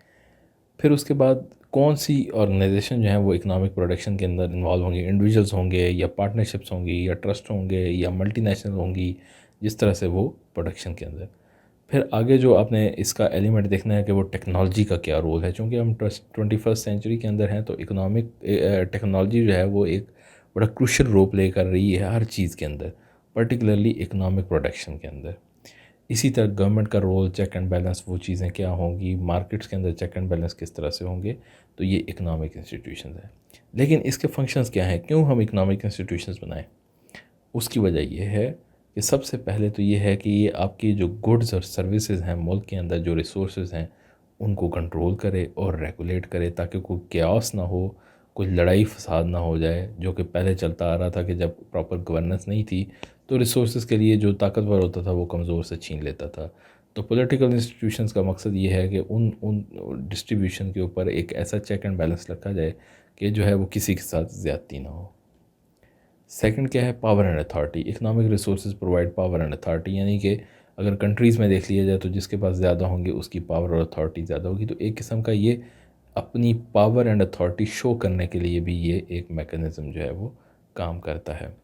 फिर उसके बाद कौन सी ऑर्गेनाइजेशन जो है वो इकोनॉमिक प्रोडक्शन के अंदर इन्वॉल्व होंगी? इंडिविजुअल्स होंगे या पार्टनरशिप्स होंगी या ट्रस्ट होंगे या मल्टीनेशनल होंगी, जिस तरह से वो प्रोडक्शन के अंदर। फिर आगे जो आपने इसका एलिमेंट देखना है कि वो टेक्नोलॉजी का क्या रोल है। चूँकि हम 21st सेंचुरी के अंदर हैं तो इकोनॉमिक टेक्नोलॉजी जो है वो एक बड़ा क्रूशियल रोल प्ले कर रही है हर चीज़ के अंदर, पर्टिकुलरली इकोनॉमिक प्रोडक्शन के अंदर। इसी तरह गवर्नमेंट का रोल, चेक एंड बैलेंस, वो चीज़ें क्या होंगी, मार्केट्स के अंदर चेक एंड बैलेंस किस तरह से होंगे, तो ये इकनॉमिक इंस्टीट्यूशंस हैं। लेकिन इसके फंक्शंस क्या हैं, क्यों हम इकनॉमिक इंस्टीट्यूशंस बनाएं? उसकी वजह ये है कि सबसे पहले तो ये है कि ये आपकी जो गुड्स और सर्विसेज हैं, मुल्क के अंदर जो रिसोर्सेज हैं उनको कंट्रोल करे और रेगुलेट करे, ताकि कोई क्यास ना हो, कोई लड़ाई फसाद ना हो जाए, जो कि पहले चलता आ रहा था कि जब प्रॉपर गवर्नेंस नहीं थी तो रिसोर्सेज के लिए जो ताकतवर होता था वो कमज़ोर से छीन लेता था। तो पॉलिटिकल इंस्टीट्यूशंस का मकसद ये है कि उन उन डिस्ट्रीब्यूशन के ऊपर एक ऐसा चेक एंड बैलेंस रखा जाए कि जो है वो किसी के साथ ज़्यादती ना हो। सेकंड क्या है, power and authority. Economic resources provide power and authority, यानी कि अगर कंट्रीज़ में देख लिया जाए तो जिसके पास ज़्यादा होंगे उसकी पावर और अथॉरिटी ज़्यादा होगी। तो एक किस्म का ये अपनी पावर एंड अथॉरिटी शो करने के लिए भी ये एक मैकेनिज़्म जो है वो काम करता है।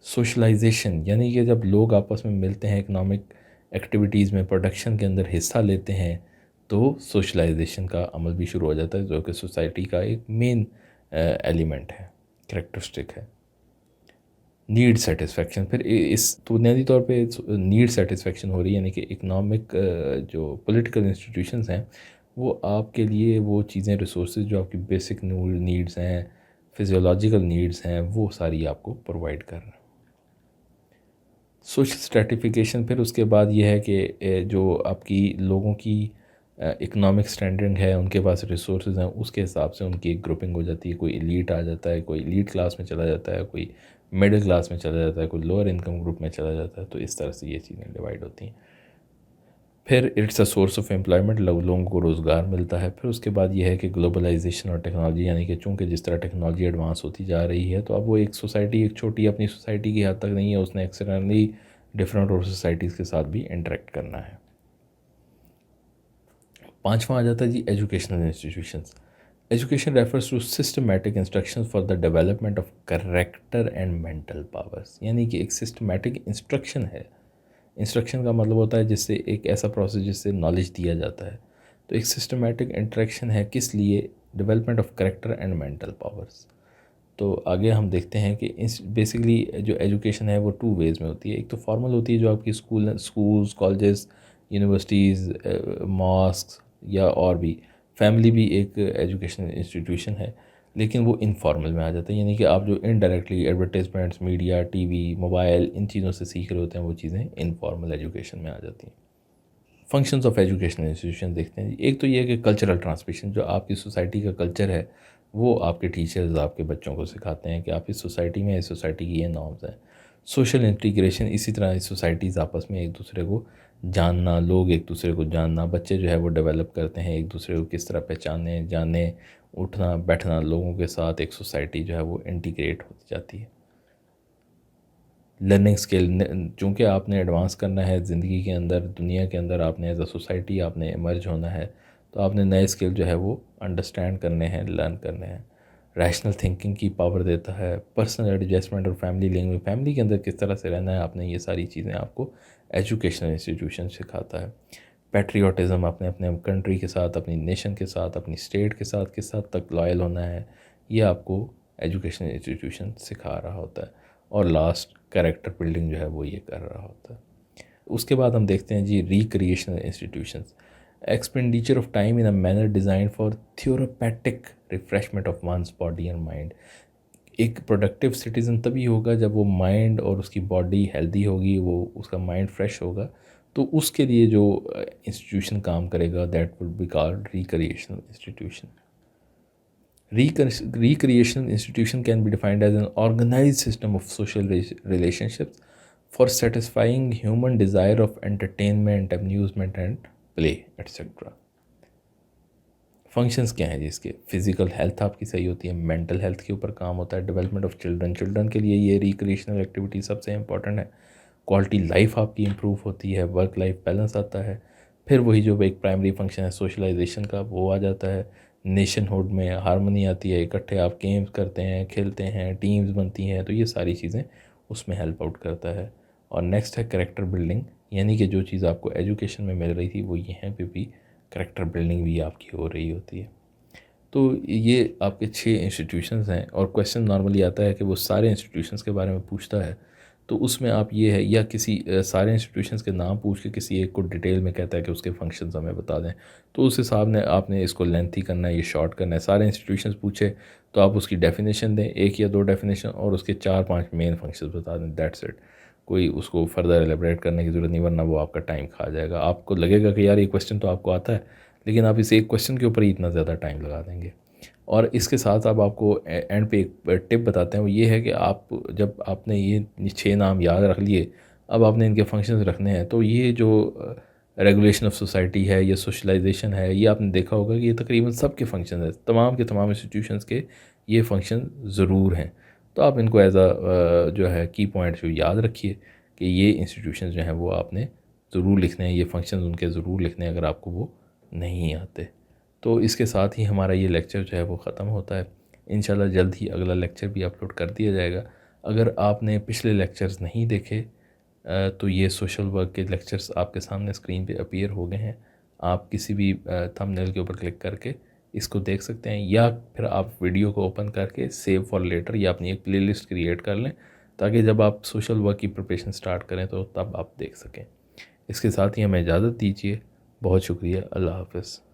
सोशलाइजेशन, यानी कि जब लोग आपस में मिलते हैं इकोनॉमिक एक्टिविटीज़ में, प्रोडक्शन के अंदर हिस्सा लेते हैं, तो सोशलाइजेशन का अमल भी शुरू हो जाता है, जो कि सोसाइटी का एक मेन एलिमेंट है, करेक्टरिस्टिक है। नीड सेटिस्फेक्शन, फिर इस तो बुनियादी तौर पे नीड सेटिस्फेक्शन हो रही है, यानी कि इकोनॉमिक जो पॉलिटिकल इंस्टीट्यूशंस हैं वो आपके लिए वो चीज़ें, रिसोर्सेज जो आपकी बेसिक नीड्स हैं, फिजियोलॉजिकल नीड्स हैं, वो सारी आपको प्रोवाइड कर रहे हैं। सोशल स्ट्रेटिफिकेशन, फिर उसके बाद ये है कि जो आपकी लोगों की इकोनॉमिक स्टैंडिंग है, उनके पास रिसोर्सेज हैं, उसके हिसाब से उनकी एक ग्रुपिंग हो जाती है। कोई एलीट आ जाता है, कोई एलीट क्लास में चला जाता है, कोई मिडिल क्लास में चला जाता है, कोई लोअर इनकम ग्रुप में चला जाता है। तो इस तरह से ये चीज़ें डिवाइड होती हैं। फिर it's a source of employment, लोगों को रोज़गार मिलता है। फिर उसके बाद ये है कि ग्लोबलाइजेशन और टेक्नोलॉजी, यानी कि चूँकि जिस तरह टेक्नोलॉजी एडवांस होती जा रही है, तो अब वो एक सोसाइटी, एक छोटी अपनी सोसाइटी की हद तक नहीं है, उसने एक्सटर्नली डिफरेंट और सोसाइटीज़ के साथ भी इंटरेक्ट करना है। पांचवा आ जाता है जी educational institutions. Education refers to systematic instructions for the development of character and mental powers, यानी कि एक सिस्टमैटिक इंस्ट्रक्शन है। इंस्ट्रक्शन का मतलब होता है जिससे एक ऐसा प्रोसेस जिससे नॉलेज दिया जाता है। तो एक सिस्टमैटिक इंट्रैक्शन है किस लिए, development of character and mental powers. तो आगे हम देखते हैं कि इस बेसिकली जो एजुकेशन है वो टू वेज़ में होती है। एक तो फॉर्मल होती है जो आपकी स्कूल्स, कॉलेजेस, यूनिवर्सिटीज़, मॉस्क या और भी, फैमिली भी एक एजुकेशनल इंस्टीट्यूशन है, लेकिन वो इनफॉर्मल में आ जाता है, यानी कि आप जो indirectly advertisements, media, TV, mobile, इन चीज़ों से सीख रहे होते हैं, वो चीज़ें इनफॉर्मल एजुकेशन में आ जाती हैं। फंक्शंस ऑफ एजुकेशनल इंस्टीट्यूशन देखते हैं। एक तो ये है कि कल्चरल ट्रांसमिशन, जो आपकी सोसाइटी का कल्चर है वो आपके टीचर्स आपके बच्चों को सिखाते हैं कि आप इस सोसाइटी में, इस सोसाइटी की ये नॉर्म्स हैं। सोशल इंटीग्रेशन, इसी तरह इस सोसाइटीज़ आपस में एक दूसरे को जानना, लोग एक दूसरे को जानना, बच्चे जो है वो डेवलप करते हैं एक दूसरे को किस तरह पहचाने, जाने, उठना बैठना, लोगों के साथ एक सोसाइटी जो है वो इंटीग्रेट होती जाती है। लर्निंग स्किल, चूँकि आपने एडवांस करना है ज़िंदगी के अंदर, दुनिया के अंदर, आपने एज अ सोसाइटी आपने इमर्ज होना है, तो आपने नए स्किल जो है वो अंडरस्टैंड करने हैं, लर्न करने हैं। रैशनल थिंकिंग की पावर देता है। पर्सनल एडजस्टमेंट और फैमिली लैंग्वेज, फैमिली के अंदर किस तरह से रहना है आपने, ये सारी चीज़ें आपको एजुकेशनल इंस्टीट्यूशन सिखाता है। पैट्रियोटिज़म, अपने अपने कंट्री के साथ, अपनी नेशन के साथ, अपनी स्टेट के साथ किस हद तक लॉयल होना है, ये आपको एजुकेशनल इंस्टीट्यूशन सिखा रहा होता है। और लास्ट कैरेक्टर बिल्डिंग जो है वो ये कर रहा होता है। उसके बाद हम देखते हैं जी recreational institutions. Expenditure of time in a manner design for therapeutic refreshment of one's body and mind. एक प्रोडक्टिव सिटीज़न तभी होगा जब वो माइंड और उसकी बॉडी हेल्दी होगी, वो उसका माइंड फ्रेश होगा। तो उसके लिए जो इंस्टीट्यूशन काम करेगा, that will be called recreational institution. Recreational institution can be defined as an organized system of social relationships for satisfying human desire of entertainment, amusement and play, etc. Functions क्या हैं जिसके, फिजिकल हेल्थ आपकी सही होती है, mental health के ऊपर काम होता है, डेवलपमेंट ऑफ चिल्ड्रन के लिए ये रिक्रिएशनल एक्टिविटी सबसे इंपॉर्टेंट है। क्वालिटी लाइफ आपकी इम्प्रूव होती है, वर्क लाइफ बैलेंस आता है। फिर वही जो एक प्राइमरी फंक्शन है सोशलाइजेशन का, वो आ जाता है। नेशनहुड में हारमोनी आती है, इकट्ठे आप गेम्स करते हैं, खेलते हैं, टीम्स बनती हैं, तो ये सारी चीज़ें उसमें हेल्प आउट करता है। और नेक्स्ट है करेक्टर बिल्डिंग, यानी कि जो चीज़ आपको एजुकेशन में मिल रही थी वो यहाँ पे भी करेक्टर बिल्डिंग भी आपकी हो रही होती है। तो ये आपके 6 इंस्टीट्यूशंस हैं। और क्वेश्चन नॉर्मली आता है कि वो सारे इंस्टीट्यूशंस के बारे में पूछता है, तो उसमें आप ये है, या किसी सारे इंस्टीट्यूशंस के नाम पूछ के किसी एक को डिटेल में कहता है कि उसके फंक्शंस हमें बता दें, तो उस हिसाब ने आपने इसको लेंथी करना है, ये शॉर्ट करना है। सारे इंस्टीट्यूशंस पूछे तो आप उसकी डेफिनेशन दें, 1 या 2 डेफिनेशन, और उसके 4-5 मेन फंक्शंस बता दें, दैट्स इट। कोई उसको फर्दर एलेबरेट करने की ज़रूरत नहीं, वरना वो आपका टाइम खा जाएगा। आपको लगेगा कि यार ये क्वेश्चन तो आपको आता है, लेकिन आप इस एक क्वेश्चन के ऊपर ही इतना ज़्यादा टाइम लगा देंगे। और इसके साथ अब आपको एंड पे एक टिप बताते हैं, वो ये है कि आप जब आपने ये 6 नाम याद रख लिए, अब आपने इनके फंक्शंस रखने हैं, तो ये जो रेगुलेशन ऑफ सोसाइटी है या सोशलाइजेशन है, ये आपने देखा होगा कि ये तकरीबन सबके फंक्शन है, तमाम के तमाम इंस्टीट्यूशंस के ये फंक्शन ज़रूर हैं। तो आप इनको एज जो है की पॉइंट जो याद रखिए कि ये इंस्टीट्यूशंस जो हैं वो आपने ज़रूर लिखने हैं, ये फंक्शंस उनके ज़रूर लिखने हैं अगर आपको वो नहीं आते। तो इसके साथ ही हमारा ये लेक्चर जो है वो ख़त्म होता है। इंशाल्लाह जल्द ही अगला लेक्चर भी अपलोड कर दिया जाएगा। अगर आपने पिछले लेक्चर्स नहीं देखे तो ये सोशल वर्क के लेक्चर्स आपके सामने स्क्रीन पे अपीयर हो गए हैं। आप किसी भी थंबनेल के ऊपर क्लिक करके इसको देख सकते हैं, या फिर आप वीडियो को ओपन करके सेव फॉर लेटर या अपनी एक प्लेलिस्ट क्रिएट कर लें, ताकि जब आप सोशल वर्क की प्रिपरेशन स्टार्ट करें तो तब आप देख सकें। इसके साथ ही हमें इजाज़त दीजिए। बहुत शुक्रिया। अल्लाह हाफ़िज़।